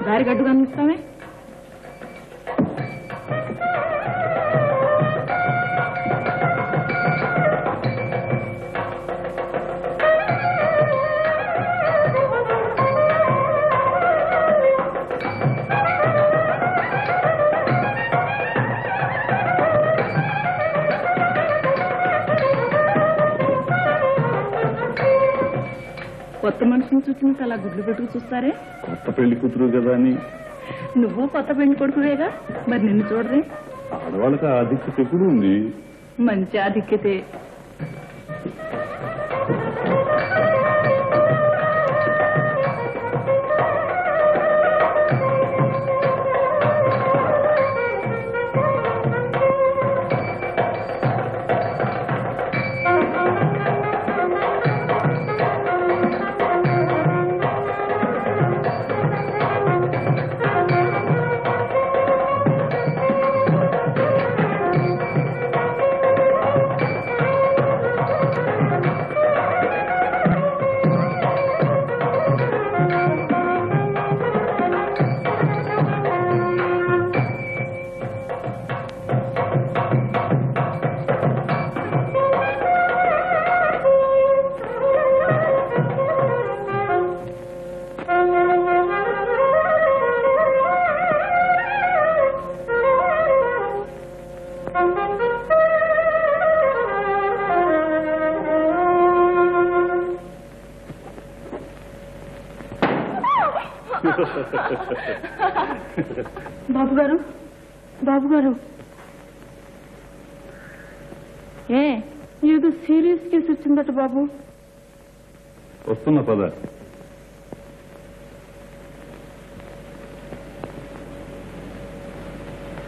దారి గడ్డు కనిపిస్తామే కొత్త మనిషిని చూసినట్టు అలా గుడ్లు పెట్టుకు చూస్తారే. కొత్త పెళ్లి కూతురు కదా అని. నువ్వు కొత్త పెళ్లి కొడుకువేగా, మరి నిన్ను చూడరే. ఆడవాళ్ళకి ఆధిక్యత ఎప్పుడు ఉంది. మంచి ఆధిక్యతే. బాబు గారు, బాబు గారు, ఏదో సీరియస్ కేసు వచ్చిందట బాబు. వస్తున్నా పద.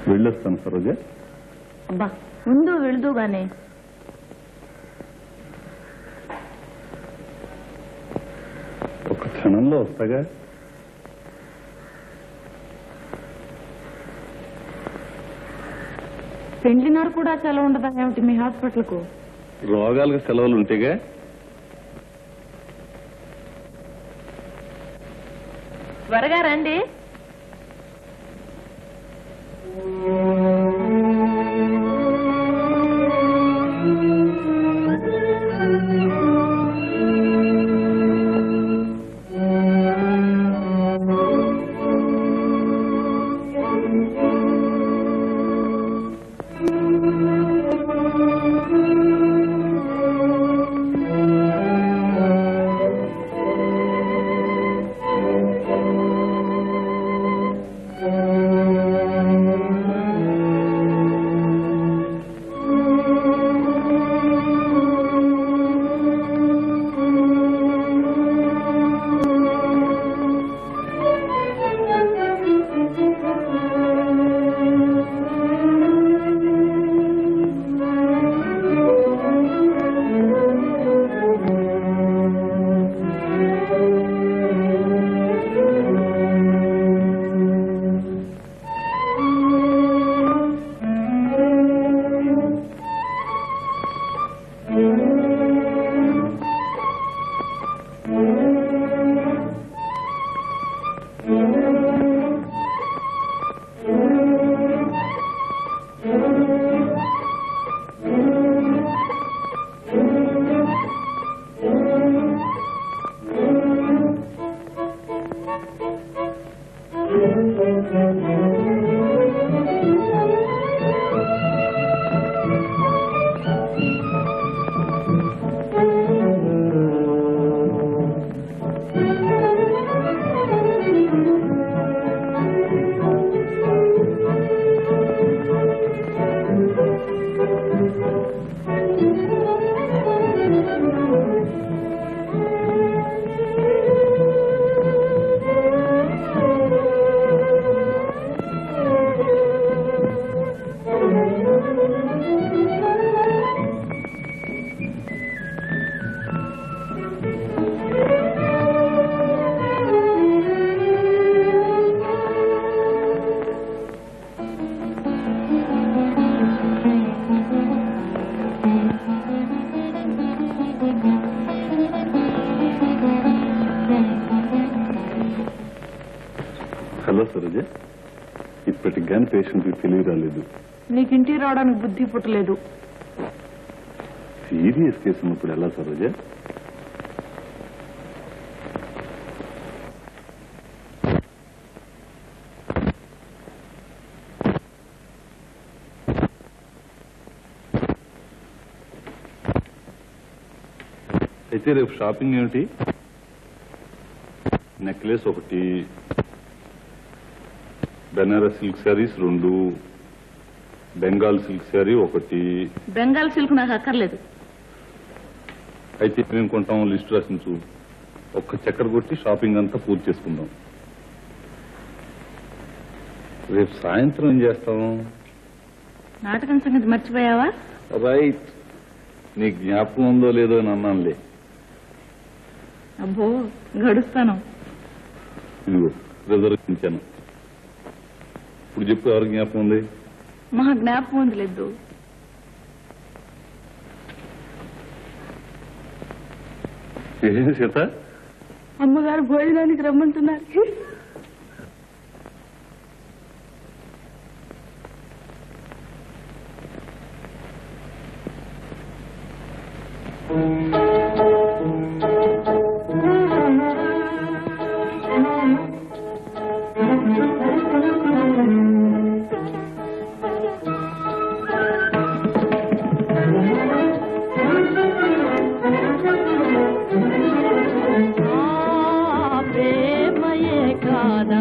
వెళ్ళొస్తాను సరోజ. అబ్బా ముందు వెళుదుగానే. ఒక క్షణంలో వస్తాగా. పెండ్లినారు కూడా సెలవు ఉండదా ఏమిటి మీ హాస్పిటల్కు? రోగాలకు సెలవులు ఉంటేగా. త్వరగా రండి. హలో సరోజ, ఇప్పటికి కానీ పేషెంట్కి తెలివి రాలేదు. నీకు ఇంటికి రావడానికి బుద్ధి పుట్టలేదు. సీరియస్ కేసు ఉన్నప్పుడు ఎలా సరోజ? అయితే రేపు షాపింగ్ ఏమిటి? నెక్లెస్ ఒకటి, Banaras silk saris 2, Bengal silk sari 1. Bengal silk నాకు అక్కర్లేదు. అయితే మేము కొంటాం, లిస్ట్ రాసించు. ఒక్క చక్కెర కొట్టి షాపింగ్ అంతా పూర్తి చేసుకుందాం. రేపు సాయంత్రం ఏం చేస్తాం? నాటకం సంగతి మర్చిపోయావా? రైట్, నీకు జ్ఞాపకం ఉందో లేదో అని అన్నానులే. అబ్బో, గడుస్తాను. ఇదిగో రిజర్వేషను. ఇప్పుడు చెప్పు, ఎవరు జ్ఞాపకం ఉంది? మా జ్ఞాపకం ఉంది లేదు. ఏం సీత? అమ్మగారు భోజనానికి రమ్మంటున్నారు. ప్రేమయే కాదా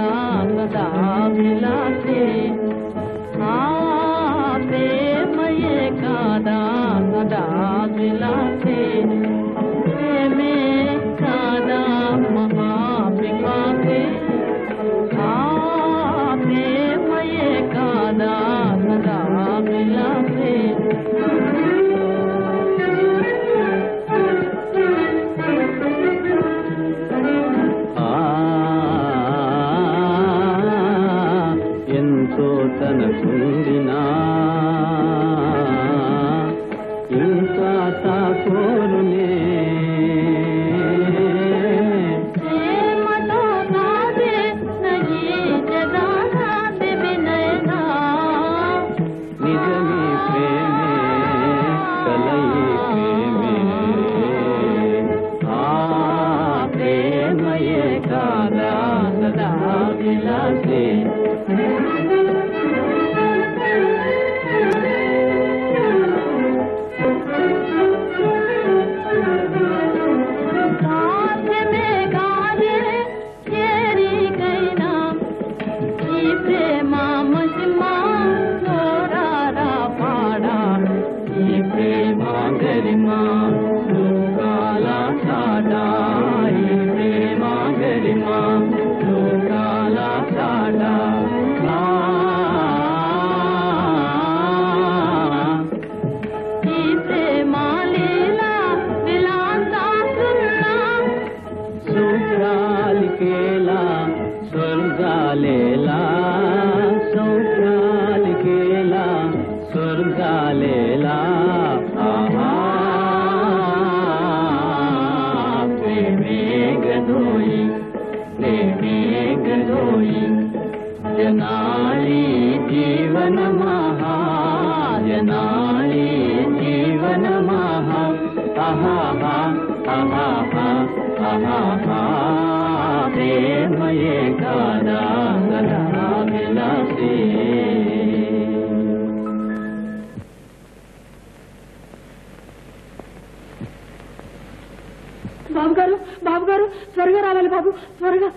త్వరగా రావాలి బాబు, త్వరగా.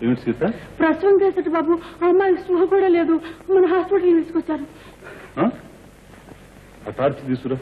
ఏమిటి సీత? ప్రసవం చేసేట బాబు, అమ్మాయి స్పృహ కూడా లేదు, మన హాస్పిటల్ తీసుకొచ్చారు. ఆ టార్చ్ తీసుకురా.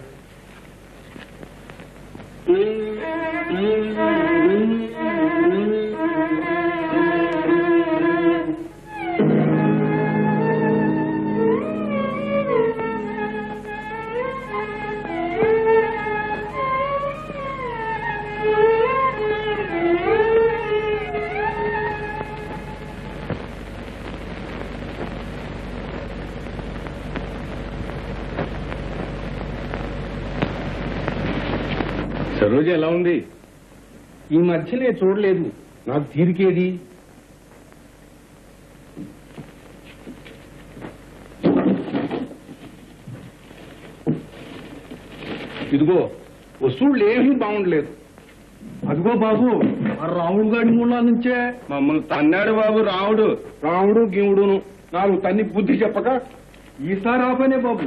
సరోజ ఎలా ఉంది? ఈ మధ్యనే చూడలేదు, నాకు తీరికేది. ఇదిగో వస్తువులు ఏమీ బాగుండలేదు. అదిగో బాబు, ఆ రాముడు గారి మూలాల నుంచే మమ్మల్ని తన్నాడు బాబు. రాముడు గీవుడును నాకు తన్ని బుద్ధి చెప్పక ఈసారి ఆపనే బాబు.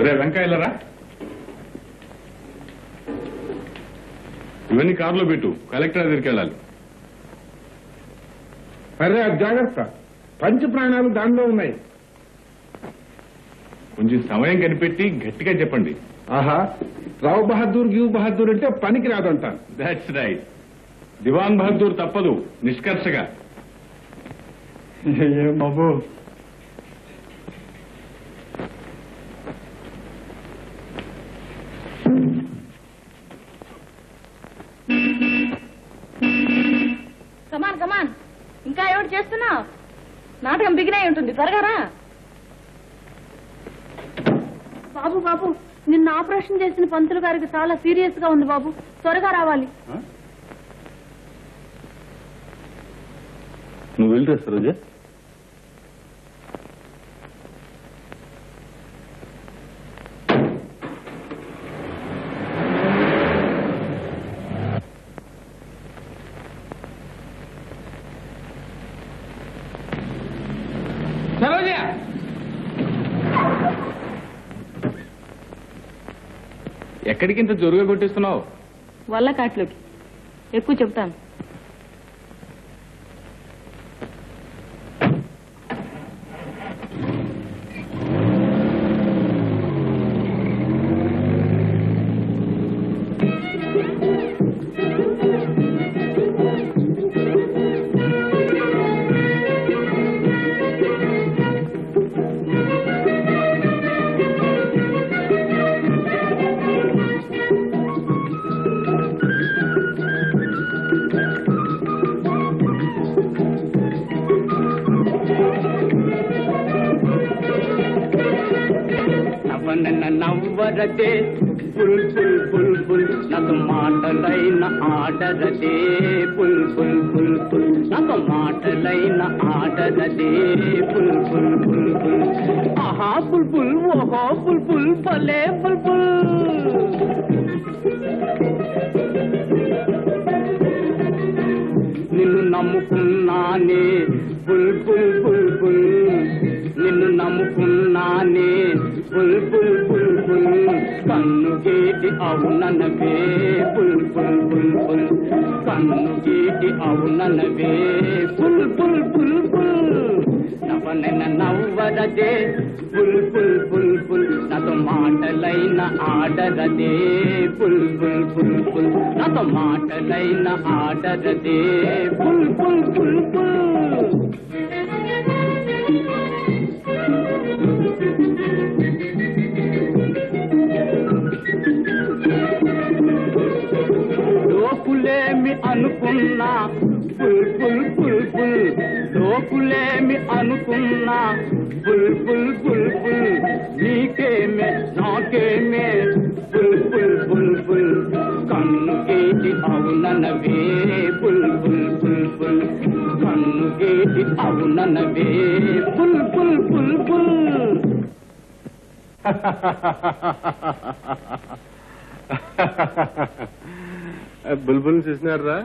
ఒరే వెంకాయలరా, ఇవన్నీ కారులో పెట్టు, కలెక్టర్ దగ్గరికి వెళ్ళాలి. అరే జాగ్రత్త, పంచ ప్రాణాలు దానిలో ఉన్నాయి. కొంచెం సమయం కనిపెట్టి గట్టిగా చెప్పండి. ఆహా, రావు బహదూర్ గివ్ బహదూర్ అంటే పనికి రాదంటాను. That's right. దివాన్ బహదూర్ తప్పదు నిష్కర్షగా. ఏం బాబు, కమాన్ కమాన్, ఇంకా ఏమిటి చేస్తున్నావు? నాటకం బిగినై ఉంటుంది, త్వరగా రా. బాబు బాబు, నిన్న ఆపరేషన్ చేసిన పంతులు గారికి చాలా సీరియస్ గా ఉంది బాబు, త్వరగా రావాలి. నువ్వు వెళ్ళరా సరోజ. సరోజ, ఎక్కడికి ఇంత జోరుగా కొట్టేస్తున్నావు? వల్లకాట్లోకి. ఎక్కువ చెప్తాను. నవ్వరదే పుల్ పుల్ పుల్ పుల్, నాకు మాటలైన ఆడరదే పుల్ పుల్ పుల్ పుల్, నాకు మాటలైన ఆడరదే పుల్ పుల్ పుల్ పుల్. ఆహా పుల్ పుల్, ఓహో పుల్ పుల్, భలే పుల్ పుల్. నిన్ను నమ్ముకున్నానే పుల్ పుల్ పుల్ పుల్, నిన్ను నమ్ముకున్నానే పుల్ పుల్ పుల్ పుల్. కన్ను గీటి అవుననవే పుల్ పుల్ పుల్ పుల్, కన్ను గీటి అవుననవే పుల్ పుల్ పుల్ పుల్. నవనెన నవ్వరదే పుల్ పుల్ పుల్ పుల్, నాతో మాటలైన ఆడరదే పుల్ పుల్ పుల్ పుల్, నాతో మాటలైన ఆడరదే పుల్ పుల్ పుల్ పుల్. లోకులేమి అనుకున్నా పుల్ పుల్ పుల్ పుల్, లోకులేమి అనుకున్నా పుల్ పుల్ పుల్ పుల్. నీకేమే నాకేమే పుల్ పుల్ పుల్ పుల్, కన్ను గీటి అవుననవే పుల్ పుల్ పుల్ పుల్, కన్ను గీటి అవుననవే పుల్ పుల్ పుల్ పుల్. బుల్బుల్ చూసినారా?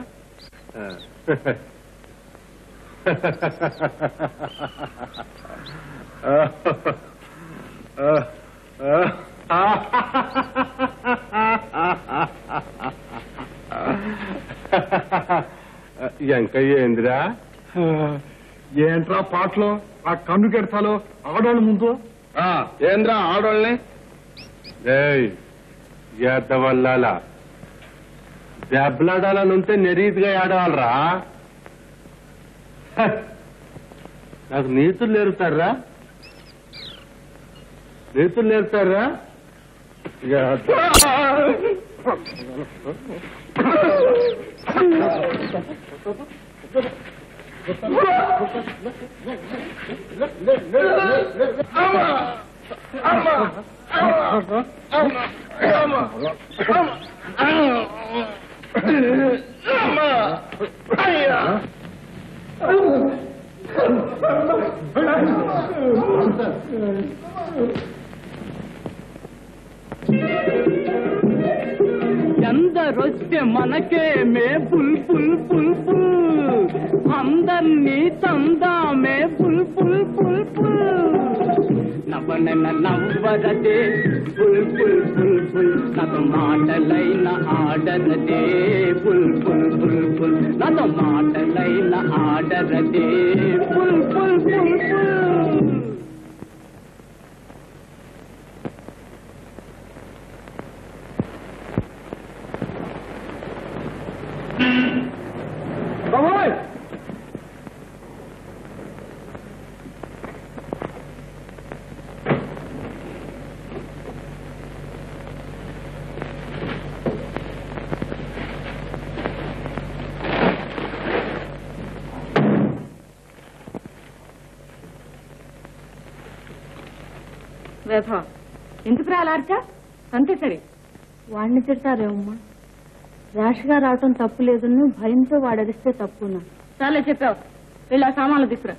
ఎంకయ్య ఏందిరా? ఏంట్రా పాటలు ఆ కన్ను కెడతాలో ఆడోళ్ళ ముందు ఏంద్రా ఆడోళ్ళని ఎద్దవల్లాలా దెబ్బలాడాలని ఉంటే నెరీతిగా ఆడవాలరా. నాకు నీతులు నేర్పుతారా? నీతులు నేర్పుతారా? ఎందరొస్తే మనకేమే పుల్ పుల్ పుల్ పుల్, అందర్నీ తందామే పుల్ పుల్ పుల్ పుల్. నవ్వనన్న నవ్వరదే పుల్ పుల్ పుల్ పుల్, నాతో మాటలైన ఆడరదే పుల్ పుల్ పుల్ పుల్, నాతో మాటలైన ఆడరదే పుల్ పుల్ పుల్ పుల్. ఎందుకు రాలార్చా? అంతే సరే, వాడిని తిడతారేమమ్మా. ర్యాష్ గా రావటం తప్పు లేదును, భయంతో వాడరిస్తే తప్పునా? చాలా చెప్పావు, వెళ్ళి ఆ సామాన్లు తీసుకురా.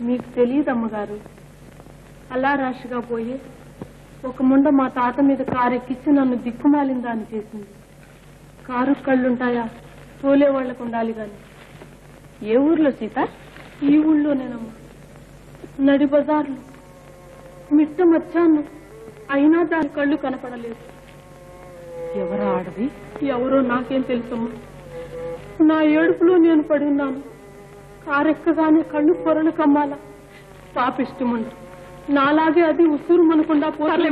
మీకు తెలియదు అమ్మగారు, అలా ర్యాష్ గా పోయి ఒక ముండ మా తాత మీద కారు ఎక్కించి నన్ను దిక్కుమాలిందా అని చేసింది. కారు కళ్ళుంటాయా? తోలే వాళ్లకు ఉండాలి గాని. ఏ ఊర్లో సీత? ఈ ఊళ్ళోనేనమ్మా. నడి బజార్లు మిట్ట మచ్చాను, అయినా దాని కళ్ళు కనపడలేదు. ఎవరో ఆడది? ఎవరో నాకేం తెలుసమ్మా. నా ఏడుపులో నేను పడి ఉన్నాను. కారెక్కగానే కళ్ళు పొరలు కమ్మాలా? పాపిష్టముండ నాలాగే అది ఉసూరు మనకుండా పోలే.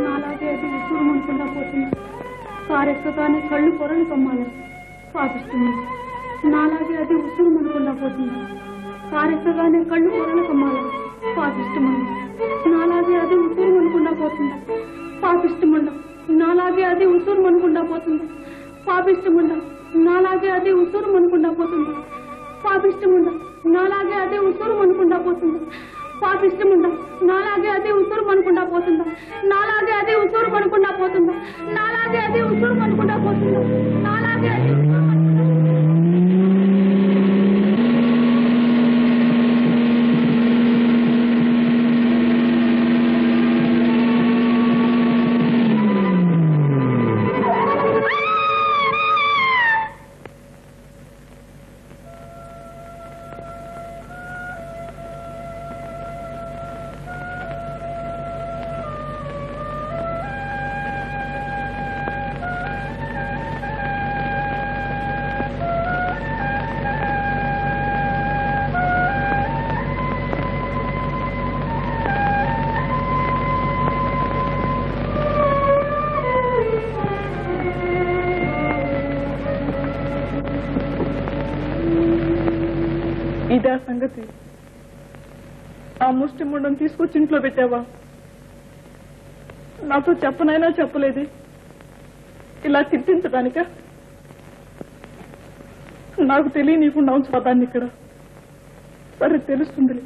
నాలాగే అది ఉసూరు మనకుండా పోతుంది. కారెక్కగానే కళ్ళు పొరలు కమ్మాలా? పాపిస్తుంది. నాలాగే అది ఉసురు మనకుండా పోతుంది. కారెక్కగానే కళ్ళు పొరలు కమ్మాలి. పాపిష్టమండ నాలాగే అది ఉసురు మనకుండా పోతుంది. పాపిష్టమండ నాలాగే అది ఉసురు మనకుండా పోతుంది. పాపిష్టమండ నాలాగే అది ఉసురు మనకుండా పోతుంది. పాపిష్టమండ నాలాగే అది ఉసురు మనకుండా పోతుంది. పాపిష్టమండ నాలాగే అది ఉసురు మనకుండా పోతుంది. నాలాగే అది ఉసురు మనకుండా పోతుంది. నాలాగే అది ఉసురు మనకుండా పోతుంది. నాలాగే అది ఇదే సంగతి. ఆ ముష్టి ముండం తీసుకొచ్చి ఇంట్లో పెట్టావా? నాతో చెప్పనైనా చెప్పలేదు. ఇలా తిట్టించడానిక? నాకు తెలియనీయకుండా ఉంచు దాన్ని ఇక్కడ. సరే తెలుస్తుంది.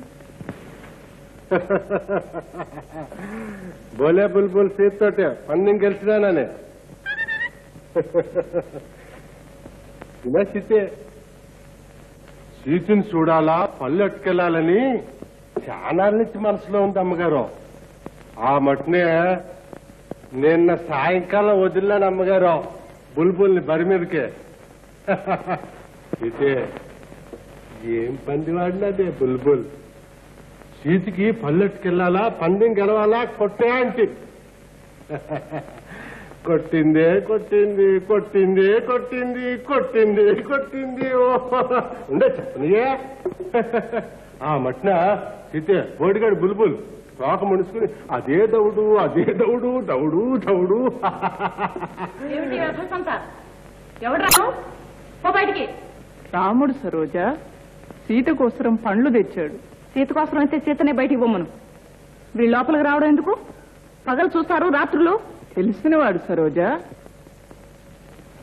బోలే బుల్బుల్ సీతోటే పన్నిం గెలిచినానే. సీతే సీతుని చూడాలా, పళ్ళు అట్టుకెళ్ళాలని చాలా నుంచి మనసులో ఉంది అమ్మగారు. ఆ మట్టునే నిన్న సాయంకాలం వదిలినాను అమ్మగారు. బుల్బుల్ని బరి మీదకే అయితే ఏం పంది వాడినదే బుల్బుల్ సీతికి పల్లెట్టుకెళ్ళాలా పందెం గెలవాలా కొట్టే అంటే కొట్టిందే కొట్టింది కొట్టింది కొట్టింది కొట్టింది కొట్టింది ఓ ఉండే చెప్పనియే ఆ మట్న సీతే బోడిగాడు బుల్బుల్ తోక ముడుచుకుని అదే దౌడు దౌడు దౌడు బయటికి రాముడు సరోజ సీత కోసరం పండ్లు తెచ్చాడు. సీత కోసం అయితే సీతనే బయటికి పొమ్మను. వీళ్ళు లోపలికి రావడం ఎందుకు? పగలు చూస్తారు, రాత్రులు. తెలిసినవాడు సరోజ.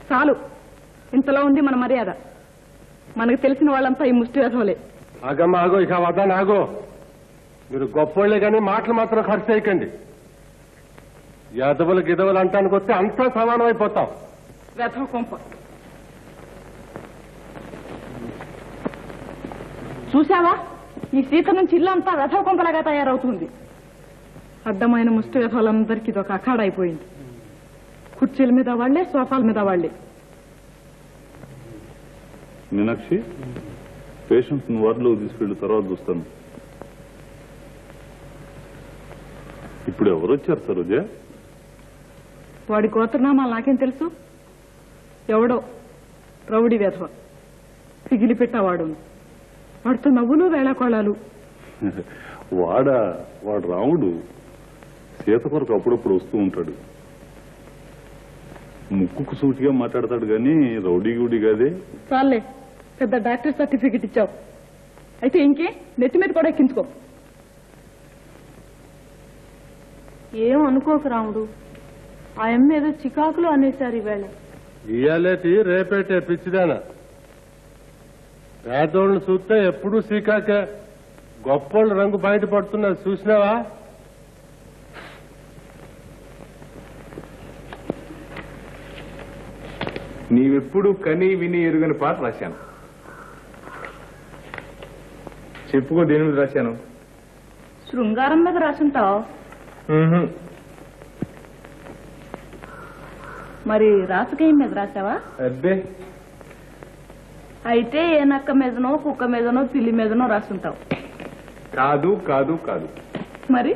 చాలు, ఇంతలో ఉంది మన మర్యాద. మనకు తెలిసిన వాళ్ళంతా ఈ ముష్టి వేసవలే. ఆగమ్మ ఆగో, ఇక వద్దాను ఆగో. మీరు గొప్పోళ్లే కానీ మాటలు మాత్రం ఖర్చు చేయకండి. యాదవులు గిదవులు అంటానికి వస్తే అంతా సమానం అయిపోతాం. వేధవ కొంప చూసావా? ఈ సీత నుంచి ఇల్లు అంతా వేధవ కొంపలాగా తయారవుతుంది. అడ్డమైన ముష్టి వేధవులందరికీ ఇది ఒక అఖాడ అయిపోయింది. కుర్చీల మీద వాళ్లే, సోఫాల మీద వాళ్లే. మీనాక్షి, పేషెంట్స్ వార్డులో తీసుకెళ్ళి తర్వాత చూస్తాను. ఇప్పుడు ఎవరు వచ్చారు సరోజ? వాడి గోత్రనామాలు నాకేం తెలుసు? ఎవడో రౌడీ వేధవ, సిగిలి పెట్టావాడు. వాడితో నవ్వులు వేళాకోళాలు. వాడు రాముడు. సీత కొరకు అప్పుడప్పుడు వస్తూ ఉంటాడు. ముక్కుకు సూటిగా మాట్లాడతాడు గాని రౌడీ గూడి కాదే. చాలే, పెద్ద డాక్టర్ సర్టిఫికెట్ ఇచ్చావు. అయితే ఇంకే నెత్తి మీద కూడా ఎక్కించుకో. ఏం అనుకోకు రాముడు, ఆ అమ్మ ఏదో చికాకులు అనేశారు ఈవేళ. ఇయ్యాలేటి రేపేటే పిచ్చిదానా. పేదోళ్ళని చూస్తే ఎప్పుడూ సీకాకే. గొప్పోళ్ళు రంగు బయట పడుతున్నారు చూసినావా? నీవెప్పుడు కని విని ఎరుగని పాట రాశాను. చెప్పుకో, దేని మీద రాశాను? శృంగారం మీద రాసుంటావు. మరి రాసుకేం మీద రాసావా? అబ్బే, అయితే ఏ నక్క మీదనో, కుక్క మీదనో, పిల్లి మీదనో రాసుంటావు. కాదు కాదు కాదు. మరి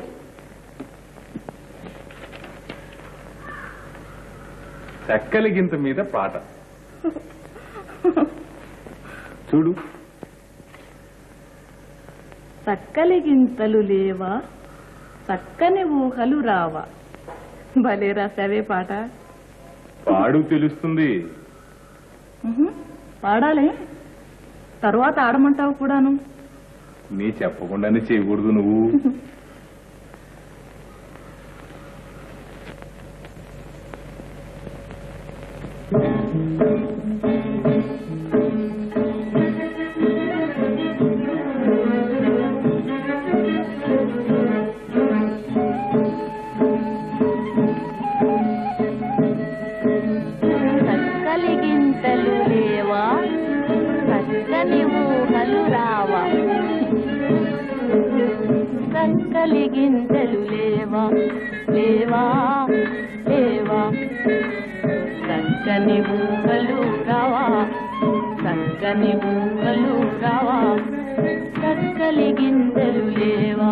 చక్కలి గింత మీద పాట చూడు. చక్కలి గింతలు లేవా, చక్కని ఊహలు రావా. భలే రాసావే పాట. పాడు తెలుస్తుంది. పాడాలి, తరువాత ఆడమంటావు కూడాను. నీ చెప్పకుండానే చేయకూడదు నువ్వు. చక్కలి గింతలు లేవా, చక్కని ఊహలు రావా. చక్కలి గింతలు లేవా, లేవా లేవా. చక్కని ఊహలు రావా, చక్కని ఊహలు రావా. చక్కలి గింతలు లేవా.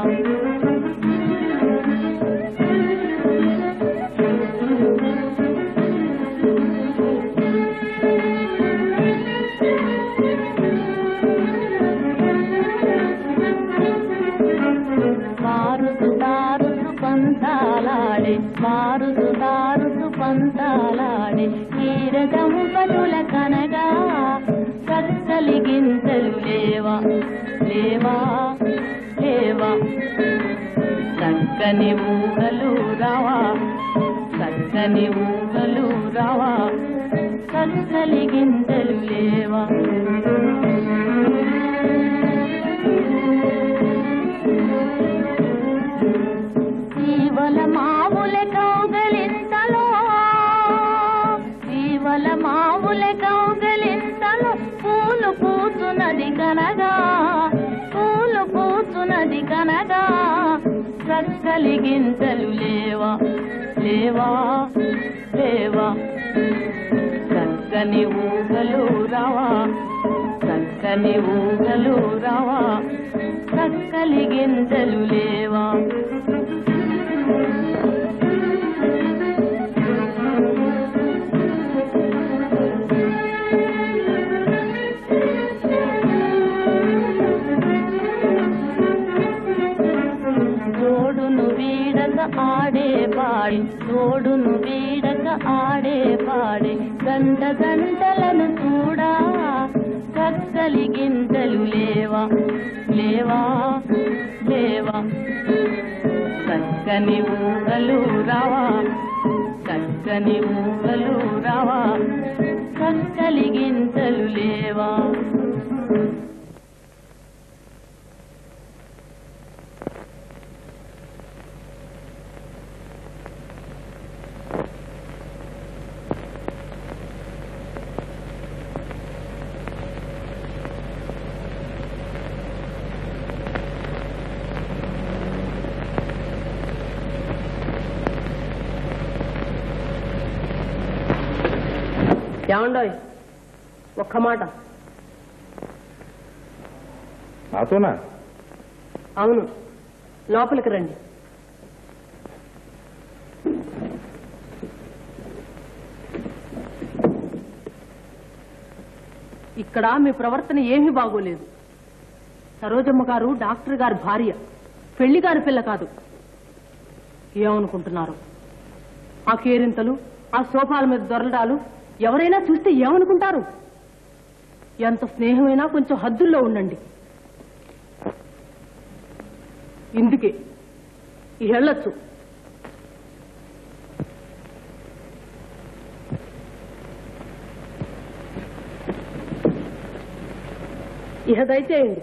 మారుసు పంతాలాడే తీరదంపతుల కనగా. చక్కలి గింతలు లేవా, లేవా లేవా. చక్కని ఊహలు రావా, చక్కని ఊహలు రావా. చక్కలి గింతలు లేవా. జీవల మావుల కౌగలింతలో, జీవల మావుల కౌగలింతలో పూలు పూచునది కనగా, పూలు పూచునది కనగా. చక్కలి గింతలు లేవా, లేవా లేవా. చక్కని ఊగలు రావా చక్కని ఊగలు రావా చక్కలి గింజలు లేవా తోడును వీడక ఆడే పాడి తోడును వీడక ఆడే పాడే గంట గంటలను చూడా చక్కలి గింజలు లేవా లేవా లేవా చక్కని ఊగలు రావా చక్కని ఊగలు రావా చక్కలి గింజలు లేవా ఏమండోయ్ ఒక్క మాట నాతోనా అవును లోపలికి రండి ఇక్కడ మీ ప్రవర్తన ఏమీ బాగోలేదు సరోజమ్మ గారు డాక్టర్ గారి భార్య పెళ్లి గారి పిల్ల కాదు ఏమనుకుంటున్నారు ఆ కేరింతలు ఆ సోఫాల మీద దొరలడాలు ఎవరైనా చూస్తే ఏమనుకుంటారు ఎంత స్నేహమైనా కొంచెం హద్దుల్లో ఉండండి ఇందుకే వెళ్ళొచ్చు ఇహ దయచేయండి